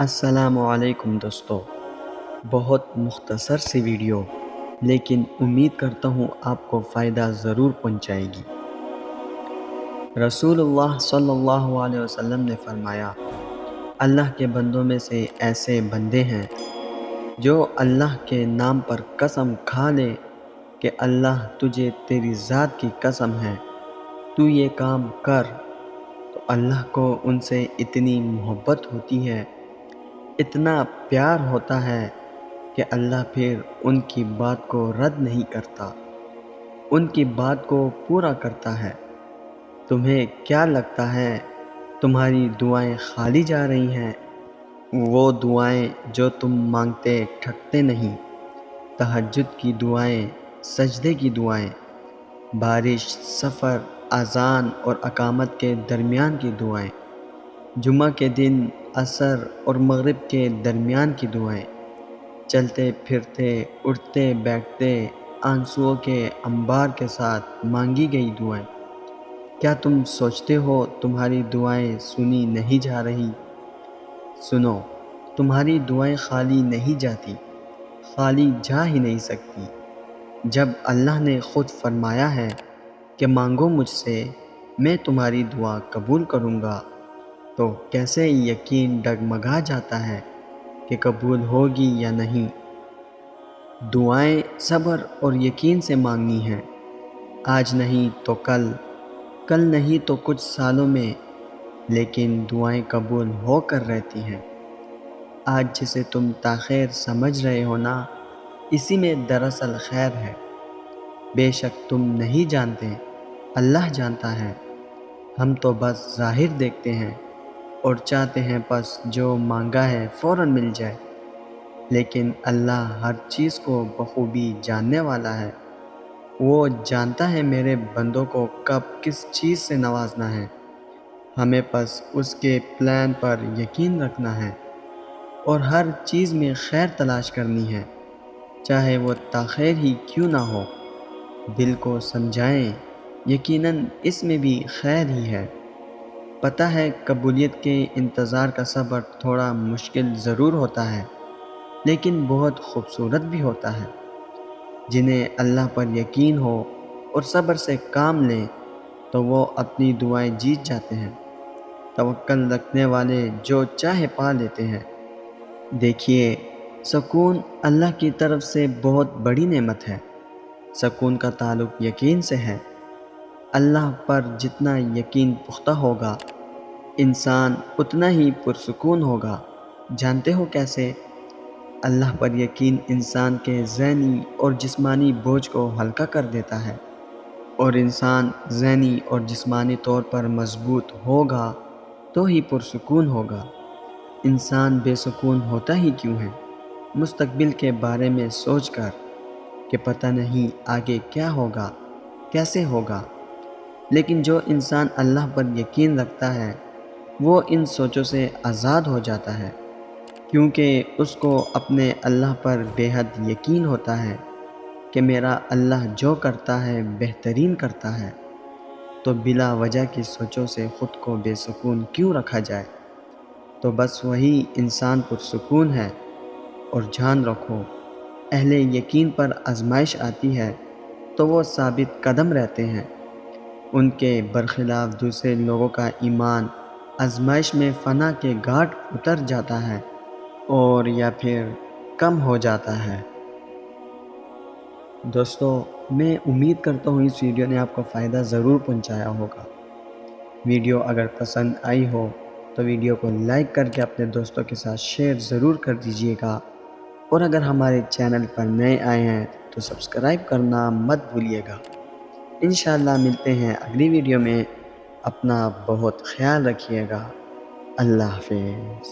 السلام علیکم دوستو، بہت مختصر سی ویڈیو، لیکن امید کرتا ہوں آپ کو فائدہ ضرور پہنچائے گی۔ رسول اللہ صلی اللہ علیہ وسلم نے فرمایا، اللہ کے بندوں میں سے ایسے بندے ہیں جو اللہ کے نام پر قسم کھا لے کہ اللہ تجھے تیری ذات کی قسم ہے تو یہ کام کر، تو اللہ کو ان سے اتنی محبت ہوتی ہے، اتنا پیار ہوتا ہے کہ اللہ پھر ان کی بات کو رد نہیں کرتا، ان کی بات کو پورا کرتا ہے۔ تمہیں کیا لگتا ہے تمہاری دعائیں خالی جا رہی ہیں؟ وہ دعائیں جو تم مانگتے تھکتے نہیں، تہجد کی دعائیں، سجدے کی دعائیں، بارش، سفر، اذان اور اقامت کے درمیان کی دعائیں، جمعہ کے دن، عصر اور مغرب کے درمیان کی دعائیں، چلتے پھرتے، اٹھتے بیٹھتے، آنسوؤں کے انبار کے ساتھ مانگی گئی دعائیں۔ کیا تم سوچتے ہو تمہاری دعائیں سنی نہیں جا رہی؟ سنو، تمہاری دعائیں خالی نہیں جاتی، خالی جا ہی نہیں سکتی۔ جب اللہ نے خود فرمایا ہے کہ مانگو مجھ سے، میں تمہاری دعا قبول کروں گا، تو کیسے یقین ڈگمگا جاتا ہے کہ قبول ہوگی یا نہیں؟ دعائیں صبر اور یقین سے مانگنی ہیں، آج نہیں تو کل، کل نہیں تو کچھ سالوں میں، لیکن دعائیں قبول ہو کر رہتی ہیں۔ آج جسے تم تاخیر سمجھ رہے ہو نا، اسی میں دراصل خیر ہے۔ بے شک تم نہیں جانتے، اللہ جانتا ہے، ہم تو بس ظاہر دیکھتے ہیں اور چاہتے ہیں بس جو مانگا ہے فوراً مل جائے، لیکن اللہ ہر چیز کو بخوبی جاننے والا ہے۔ وہ جانتا ہے میرے بندوں کو کب کس چیز سے نوازنا ہے، ہمیں بس اس کے پلان پر یقین رکھنا ہے اور ہر چیز میں خیر تلاش کرنی ہے، چاہے وہ تاخیر ہی کیوں نہ ہو۔ دل کو سمجھائیں، یقیناً اس میں بھی خیر ہی ہے۔ پتہ ہے قبولیت کے انتظار کا صبر تھوڑا مشکل ضرور ہوتا ہے، لیکن بہت خوبصورت بھی ہوتا ہے۔ جنہیں اللہ پر یقین ہو اور صبر سے کام لیں تو وہ اپنی دعائیں جیت جاتے ہیں۔ توکل رکھنے والے جو چاہے پا لیتے ہیں۔ دیکھیے، سکون اللہ کی طرف سے بہت بڑی نعمت ہے۔ سکون کا تعلق یقین سے ہے۔ اللہ پر جتنا یقین پختہ ہوگا، انسان اتنا ہی پرسکون ہوگا۔ جانتے ہو کیسے؟ اللہ پر یقین انسان کے ذہنی اور جسمانی بوجھ کو ہلکا کر دیتا ہے، اور انسان ذہنی اور جسمانی طور پر مضبوط ہوگا تو ہی پرسکون ہوگا۔ انسان بے سکون ہوتا ہی کیوں ہے؟ مستقبل کے بارے میں سوچ کر کہ پتہ نہیں آگے کیا ہوگا، کیسے ہوگا۔ لیکن جو انسان اللہ پر یقین رکھتا ہے وہ ان سوچوں سے آزاد ہو جاتا ہے، کیونکہ اس کو اپنے اللہ پر بے حد یقین ہوتا ہے کہ میرا اللہ جو کرتا ہے بہترین کرتا ہے، تو بلا وجہ کی سوچوں سے خود کو بے سکون کیوں رکھا جائے؟ تو بس وہی انسان پرسکون ہے۔ اور جان رکھو، اہل یقین پر آزمائش آتی ہے تو وہ ثابت قدم رہتے ہیں۔ ان کے برخلاف دوسرے لوگوں کا ایمان آزمائش میں فنا کے گھاٹ اتر جاتا ہے اور یا پھر کم ہو جاتا ہے۔ دوستو، میں امید کرتا ہوں اس ویڈیو نے آپ کو فائدہ ضرور پہنچایا ہوگا۔ ویڈیو اگر پسند آئی ہو تو ویڈیو کو لائک کر کے اپنے دوستوں کے ساتھ شیئر ضرور کر دیجیے گا، اور اگر ہمارے چینل پر نئے آئے ہیں تو سبسکرائب کرنا مت بھولیے گا۔ انشاءاللہ ملتے ہیں اگلی ویڈیو میں۔ اپنا بہت خیال رکھیے گا۔ اللہ حافظ۔